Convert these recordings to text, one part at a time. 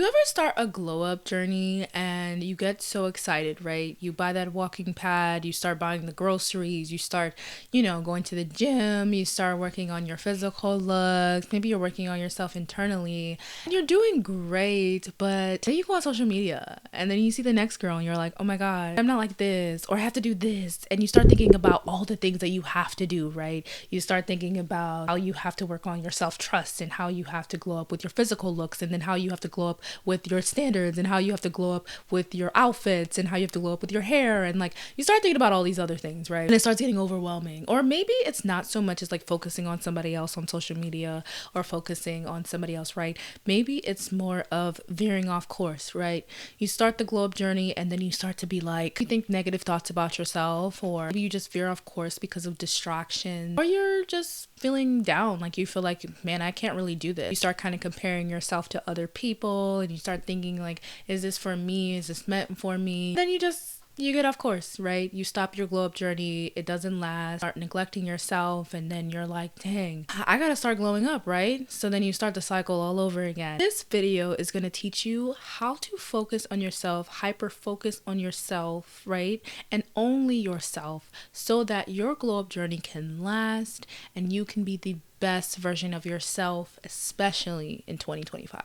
You ever start a glow up journey and you get so excited, right? You buy that walking pad, you start buying the groceries, you start, going to the gym, you start working on your physical looks, maybe you're working on yourself internally, and you're doing great, but then you go on social media and then you see the next girl and you're like, oh my God, I'm not like this, or I have to do this. And you start thinking about all the things that you have to do, right? You start thinking about how you have to work on your self trust and how you have to glow up with your physical looks, and then how you have to glow up with your standards, and how you have to glow up with your outfits, and how you have to glow up with your hair, and like you start thinking about all these other things, right? And it starts getting overwhelming. Or maybe it's not so much as like focusing on somebody else on social media or focusing on somebody else, right? Maybe it's more of veering off course, right? You start the glow up journey and then you start to be like, you think negative thoughts about yourself, or maybe you just veer off course because of distraction, or you're just feeling down, like you feel like, man, I can't really do this. You start kind of comparing yourself to other people and you start thinking like, is this for me? Is this meant for me? Then you get off course, right? You stop your glow up journey. It doesn't last. Start neglecting yourself, and then you're like, dang, I gotta start glowing up, right? So then you start the cycle all over again. This video is gonna teach you how to focus on yourself, hyper focus on yourself, right? And only yourself, so that your glow up journey can last and you can be the best version of yourself, especially in 2025.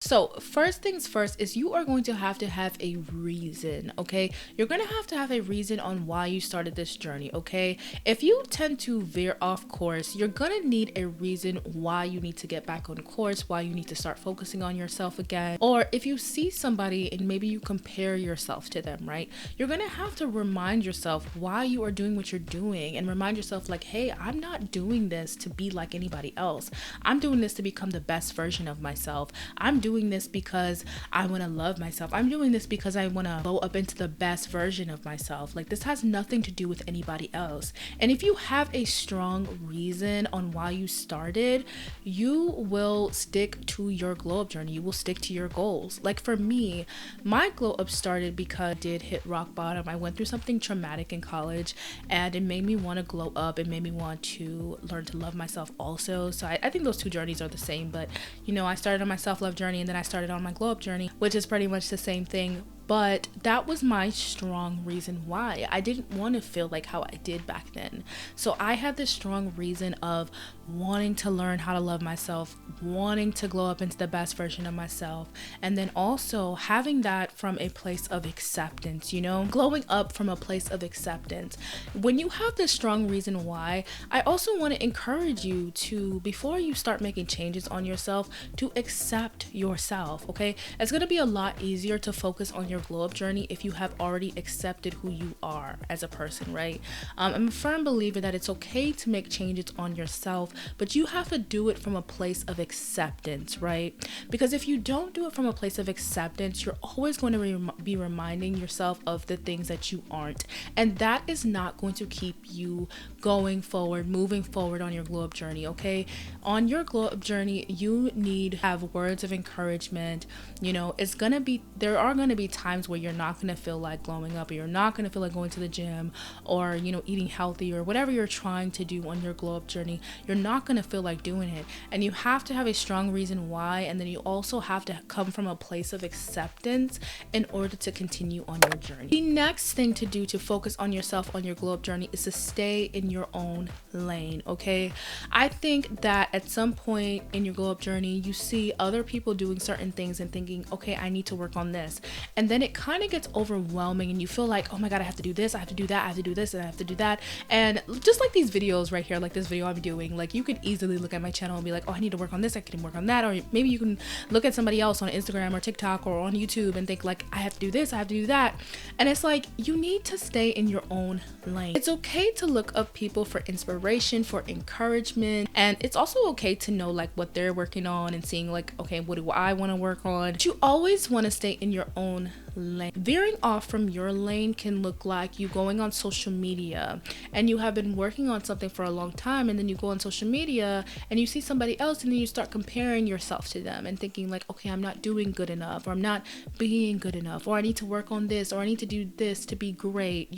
So first things first is you are going to have a reason, okay? You're going to have a reason on why you started this journey, okay? If you tend to veer off course, you're going to need a reason why you need to get back on course, why you need to start focusing on yourself again. Or if you see somebody and maybe you compare yourself to them, right? You're going to have to remind yourself why you are doing what you're doing, and remind yourself like, hey, I'm not doing this to be like anybody else. I'm doing this to become the best version of myself. I'm doing this because I want to love myself. I'm doing this because I want to blow up into the best version of myself. Like, this has nothing to do with anybody else. And if you have a strong reason on why you started, you will stick to your glow up journey. You will stick to your goals. Like for me, my glow up started because I did hit rock bottom. I went through something traumatic in college and it made me want to glow up. It made me want to learn to love myself also. So I think those two journeys are the same, but I started on my self-love journey and then I started on my glow up journey, which is pretty much the same thing. But that was my strong reason why. I didn't want to feel like how I did back then. So I had this strong reason of wanting to learn how to love myself, wanting to glow up into the best version of myself, and then also having that from a place of acceptance, glowing up from a place of acceptance. When you have this strong reason why, I also want to encourage you to, before you start making changes on yourself, to accept yourself, okay? It's going to be a lot easier to focus on your glow up journey if you have already accepted who you are as a person, right? I'm a firm believer that it's okay to make changes on yourself, but you have to do it from a place of acceptance, right? Because if you don't do it from a place of acceptance, you're always going to be reminding yourself of the things that you aren't, and that is not going to keep you going forward, moving forward on your glow up journey, okay? On your glow up journey, you need to have words of encouragement. There are going to be times where you're not going to feel like glowing up, or you're not going to feel like going to the gym, or eating healthy, or whatever you're trying to do on your glow up journey. You're not going to feel like doing it, and you have to have a strong reason why, and then you also have to come from a place of acceptance in order to continue on your journey. The next thing to do to focus on yourself on your glow up journey is to stay in your own lane, okay? I think that at some point in your glow up journey, you see other people doing certain things and thinking, okay, I need to work on this, and then it kind of gets overwhelming and you feel like, oh my God, I have to do this, I have to do that, I have to do this, and I have to do that. And just like these videos right here, like this video I'm doing, like you could easily look at my channel and be like, oh, I need to work on this, I can work on that. Or maybe you can look at somebody else on Instagram or TikTok or on YouTube and think like, I have to do this, I have to do that. And it's like, you need to stay in your own lane. It's okay to look up people for inspiration, for encouragement, and it's also okay to know like what they're working on and seeing like, okay, what do I want to work on? But you always want to stay in your own lane. Veering off from your lane can look like you going on social media and you have been working on something for a long time, and then you go on social media and you see somebody else and then you start comparing yourself to them and thinking like, okay, I'm not doing good enough, or I'm not being good enough, or I need to work on this, or I need to do this to be great.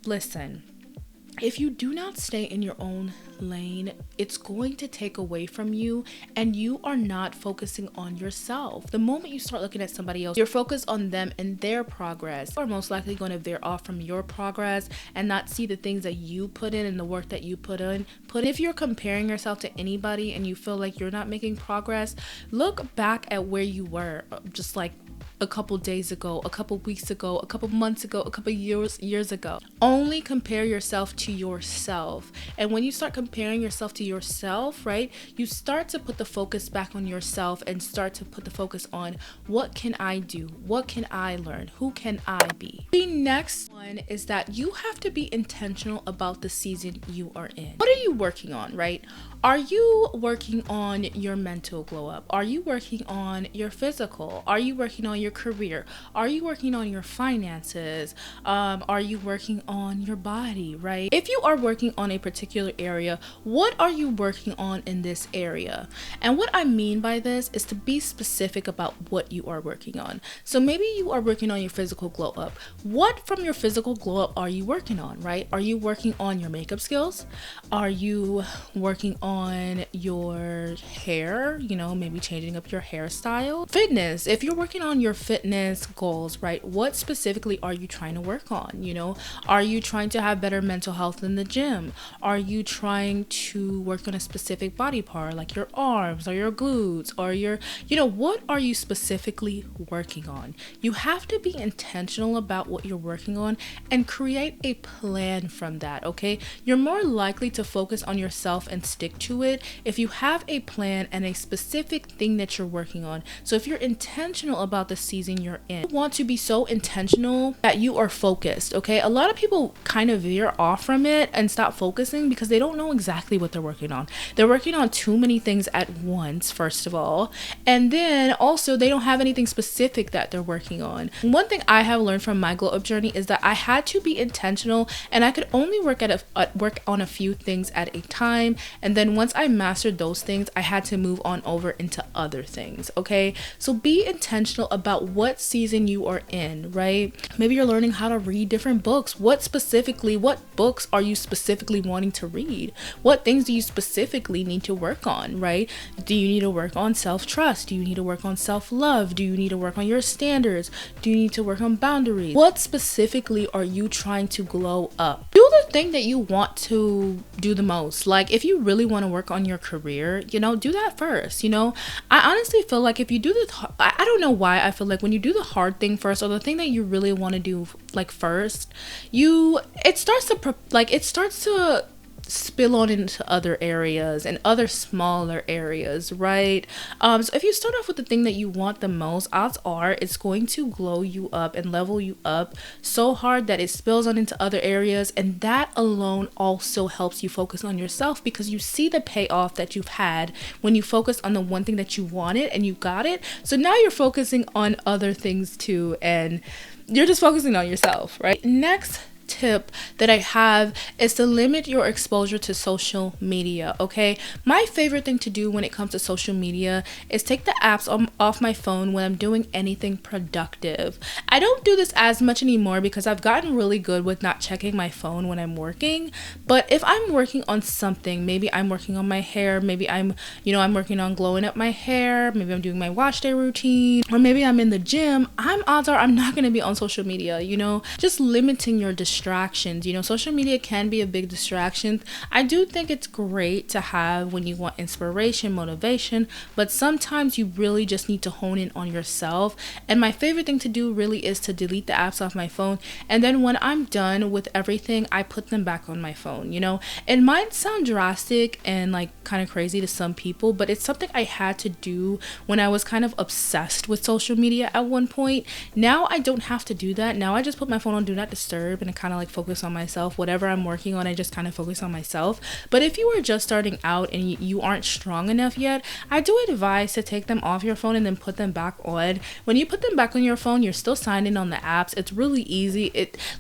Listen, If you do not stay in your own lane, it's going to take away from you, and you are not focusing on yourself. The moment you start looking at somebody else, you're focused on them and their progress, you are most likely going to veer off from your progress and not see the things that you put in and the work that you put in. If you're comparing yourself to anybody and you feel like you're not making progress, look back at where you were just like a couple days ago, a couple weeks ago, a couple months ago, a couple years ago. Only compare yourself to yourself. And when you start comparing yourself to yourself, right, you start to put the focus back on yourself and start to put the focus on what can I do? What can I learn? Who can I be? The next one is that you have to be intentional about the season you are in. What are you working on, right? Are you working on your mental glow up? Are you working on your physical? Are you working on your career? Are you working on your finances? Are you working on your body, right? If you are working on a particular area, what are you working on in this area? And what I mean by this is to be specific about what you are working on. So maybe you are working on your physical glow up. What from your physical glow up are you working on, right? Are you working on your makeup skills? Are you working on your hair, maybe changing up your hairstyle? Fitness, if you're working on your fitness goals, right, what specifically are you trying to work on? Are you trying to have better mental health in the gym? Are you trying to work on a specific body part like your arms or your glutes or your, what are you specifically working on? You have to be intentional about what you're working on and create a plan from that, okay? You're more likely to focus on yourself and stick to it if you have a plan and a specific thing that you're working on. So if you're intentional about the season you're in, you want to be so intentional that you are focused, okay? A lot of people kind of veer off from it and stop focusing because they don't know exactly what they're working on. They're working on too many things at once, first of all, and then also they don't have anything specific that they're working on. One thing I have learned from my glow up journey is that I had to be intentional, and I could only work on a few things at a time, and then once I mastered those things, I had to move on over into other things, okay? So be intentional about what season you are in, right? Maybe you're learning how to read different books. What books are you specifically wanting to read? What things do you specifically need to work on, right? Do you need to work on self-trust? Do you need to work on self-love? Do you need to work on your standards? Do you need to work on boundaries? What specifically are you trying to glow up? Do the thing that you want to do the most. Like if you really want to work on your career, do that first. I honestly feel like if you do I don't know why I feel like when you do the hard thing first, or the thing that you really want to do like first, it starts to spill on into other areas and other smaller areas, right? So if you start off with the thing that you want the most, odds are it's going to glow you up and level you up so hard that it spills on into other areas, and that alone also helps you focus on yourself because you see the payoff that you've had when you focus on the one thing that you wanted and you got it. So now you're focusing on other things too, and you're just focusing on yourself, right? Next tip that I have is to limit your exposure to social media, okay? My favorite thing to do when it comes to social media is take the apps off my phone when I'm doing anything productive. I don't do this as much anymore because I've gotten really good with not checking my phone when I'm working, but if I'm working on something, maybe I'm working on my hair, maybe I'm working on glowing up my hair, maybe I'm doing my wash day routine, or maybe I'm in the gym, odds are I'm not going to be on social media, just limiting your distractions. Social media can be a big distraction. I do think it's great to have when you want inspiration, motivation, but sometimes you really just need to hone in on yourself. And my favorite thing to do really is to delete the apps off my phone, and then when I'm done with everything, I put them back on my phone. It might sound drastic and like kind of crazy to some people, but it's something I had to do when I was kind of obsessed with social media at one point. Now I don't have to do that. Now I just put my phone on do not disturb and it kind of like focus on myself. Whatever I'm working on, I just kind of focus on myself. But if you are just starting out and you aren't strong enough yet, I do advise to take them off your phone and then put them back on. When you put them back on your phone, you're still signed in on the apps. It's really easy.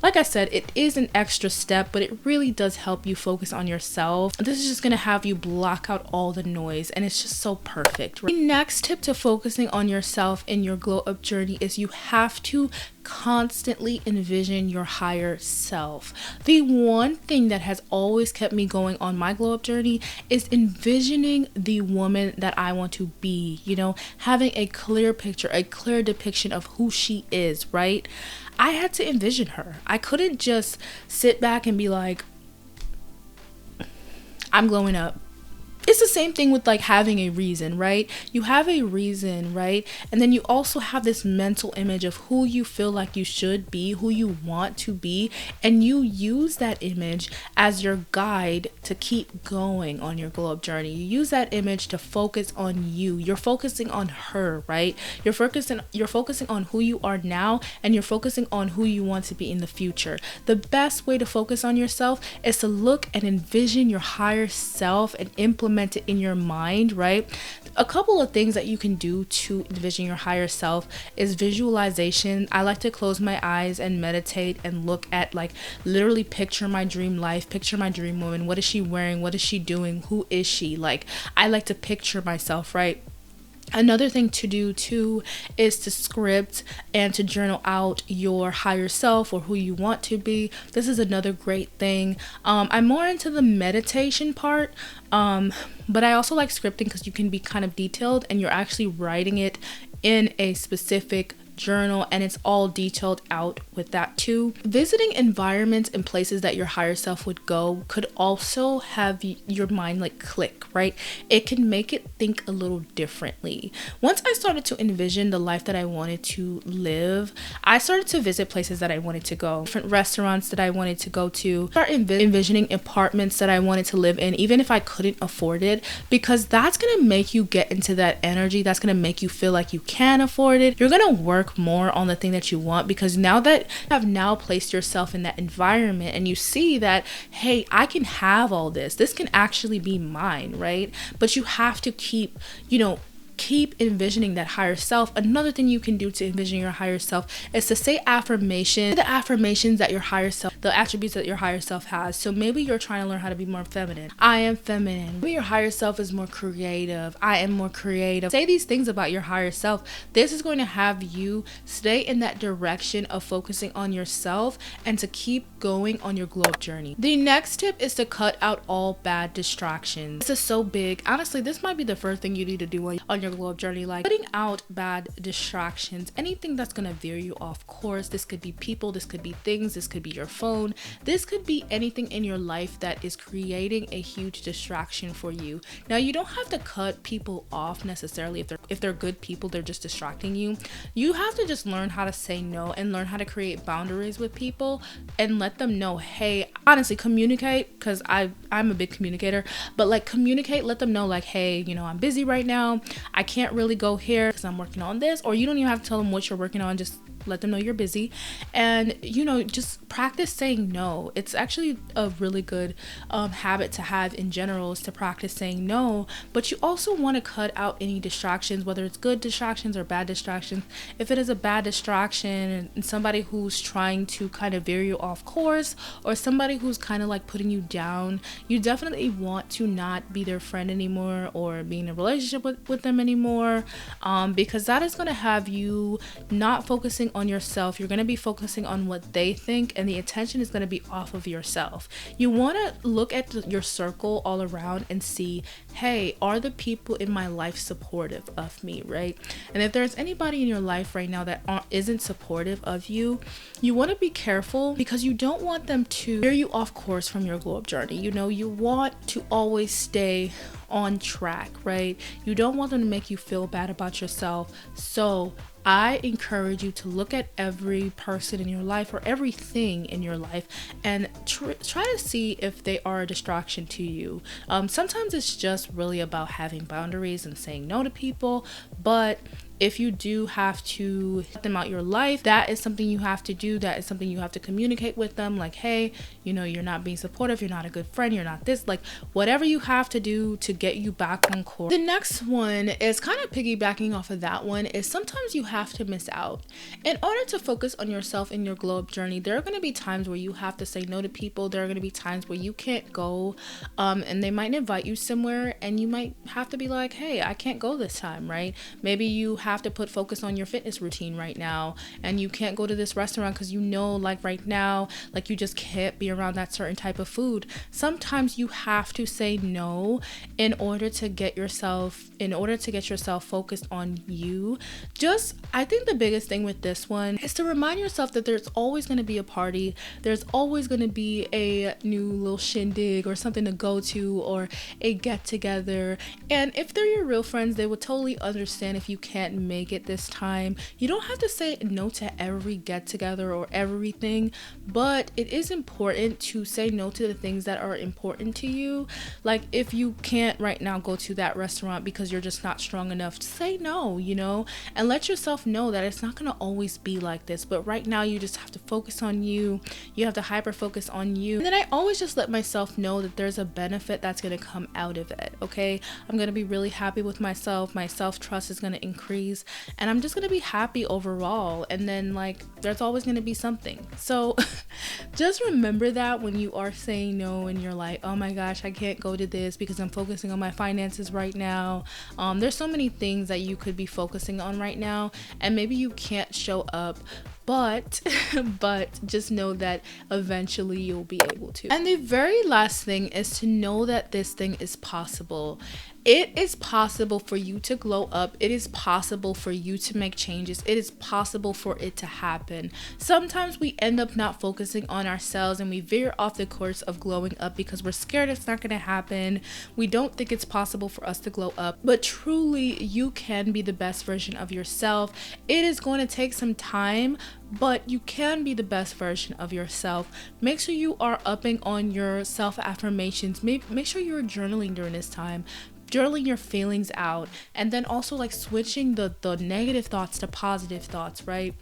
Like I said, it is an extra step, but it really does help you focus on yourself. This is just going to have you block out all the noise, and it's just so perfect. The next tip to focusing on yourself in your glow up journey is you have to constantly envision your higher self. The one thing that has always kept me going on my glow up journey is envisioning the woman that I want to be, having a clear picture, a clear depiction of who she is, right? I had to envision her. I couldn't just sit back and be like, I'm glowing up. It's the same thing with like having a reason, right? You have a reason, right? And then you also have this mental image of who you feel like you should be, who you want to be, and you use that image as your guide to keep going on your glow up journey. You use that image to focus on you. You're focusing on her, right? You're focusing on who you are now, and you're focusing on who you want to be in the future. The best way to focus on yourself is to look and envision your higher self and implement it in your mind, right? A couple of things that you can do to envision your higher self is visualization. I like to close my eyes and meditate and look at, like, literally picture my dream life, picture my dream woman. What is she wearing? What is she doing? Who is she? Like, I like to picture myself, right? Another thing to do too is to script and to journal out your higher self or who you want to be. This is another great thing. I'm more into the meditation part, but I also like scripting because you can be kind of detailed and you're actually writing it in a specific journal, and it's all detailed out with that too. Visiting environments and places that your higher self would go could also have your mind like click, right? It can make it think a little differently. Once I started to envision the life that I wanted to live, I started to visit places that I wanted to go, different restaurants that I wanted to go to, start envisioning apartments that I wanted to live in, even if I couldn't afford it, because that's gonna make you get into that energy. That's gonna make you feel like you can afford it. You're gonna work more on the thing that you want, because now that you have now placed yourself in that environment and you see that, hey, I can have all this can actually be mine, right? But you have to keep envisioning that higher self. Another thing you can do to envision your higher self is to say affirmations, the affirmations that your higher self, the attributes that your higher self has. So maybe you're trying to learn how to be more feminine. I am feminine. Maybe your higher self is more creative. I am more creative. Say these things about your higher self. This is going to have you stay in that direction of focusing on yourself and to keep going on your glow up journey. The next tip is to cut out all bad distractions. This is so big. Honestly, this might be the first thing you need to do on your glow up journey, like cutting out bad distractions, anything that's going to veer you off course. This could be people, this could be things, this could be your phone, this could be anything in your life that is creating a huge distraction for you. Now, you don't have to cut people off necessarily. If they're good people, they're just distracting you. You have to just learn how to say no and learn how to create boundaries with people and let them know, hey, honestly, communicate, because I'm a big communicator, but like communicate, let them know like, hey, I'm busy right now, I can't really go here because I'm working on this. Or you don't even have to tell them what you're working on, just let them know you're busy. And just practice saying no. It's actually a really good habit to have in general, is to practice saying no. But you also want to cut out any distractions, whether it's good distractions or bad distractions. If it is a bad distraction and somebody who's trying to kind of veer you off course, or somebody who's kind of like putting you down, you definitely want to not be their friend anymore or be in a relationship with them anymore, because that is going to have you not focusing on yourself. You're going to be focusing on what they think, and the attention is going to be off of yourself. You want to look at your circle all around and see, hey, are the people in my life supportive of me, right? And if there's anybody in your life right now that isn't supportive of you, you want to be careful, because you don't want them to veer you off course from your glow up journey. You want to always stay on track, right? You don't want them to make you feel bad about yourself. So I encourage you to look at every person in your life or everything in your life and try to see if they are a distraction to you. Sometimes it's just really about having boundaries and saying no to people, but if you do have to cut them out your life, that is something you have to do. That is something you have to communicate with them. Like, hey, you're not being supportive. You're not a good friend. You're not this. Like, whatever you have to do to get you back on course. The next one is kind of piggybacking off of that one, is sometimes you have to miss out. In order to focus on yourself in your glow up journey, there are going to be times where you have to say no to people. There are going to be times where you can't go, and they might invite you somewhere and you might have to be like, hey, I can't go this time, right? Maybe you have have to put focus on your fitness routine right now, and you can't go to this restaurant because you know, like right now, like you just can't be around that certain type of food. Sometimes you have to say no in order to get yourself focused on you. Just, I think the biggest thing with this one is to remind yourself that there's always going to be a party, there's always going to be a new little shindig or something to go to, or a get together. And if they're your real friends, they would totally understand if you can't make it this time. You don't have to say no to every get together or everything, but it is important to say no to the things that are important to you. Like if you can't right now go to that restaurant because you're just not strong enough, say no, you know, and let yourself know that it's not going to always be like this, but right now you just have to focus on you. You have to hyper focus on you. And then I always just let myself know that there's a benefit that's going to come out of it. Okay, I'm going to be really happy with myself. My self-trust is going to increase, and I'm just going to be happy overall. And then like there's always going to be something. So just remember that when you are saying no and you're like, oh my gosh, I can't go to this because I'm focusing on my finances right now. There's so many things that you could be focusing on right now, and maybe you can't show up, but just know that eventually you'll be able to. And the very last thing is to know that this thing is possible. It is possible for you to glow up. It is possible for you to make changes. It is possible for it to happen. Sometimes we end up not focusing on ourselves and we veer off the course of glowing up because we're scared it's not going to happen. We don't think it's possible for us to glow up, but truly you can be the best version of yourself. It is going to take some time, but you can be the best version of yourself. Make sure you are upping on your self-affirmations. Make sure you're journaling during this time. Journaling your feelings out, and then also like switching the negative thoughts to positive thoughts, right?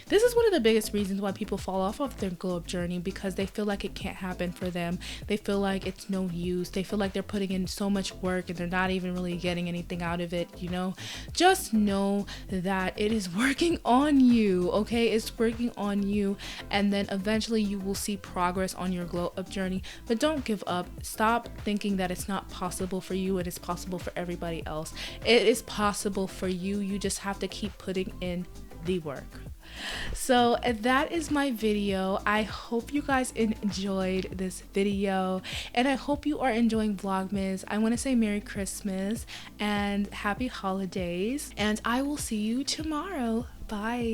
This is one of the biggest reasons why people fall off of their glow up journey, because they feel like it can't happen for them. They feel like it's no use. They feel like they're putting in so much work and they're not even really getting anything out of it, you know? Just know that it is working on you, okay? It's working on you, and then eventually you will see progress on your glow up journey. But don't give up. Stop thinking that it's not possible for you and it's possible for everybody else. It is possible for you. You just have to keep putting in the work. So that is my video. I hope you guys enjoyed this video, and I hope you are enjoying Vlogmas. I want to say Merry Christmas and Happy Holidays, and I will see you tomorrow. Bye.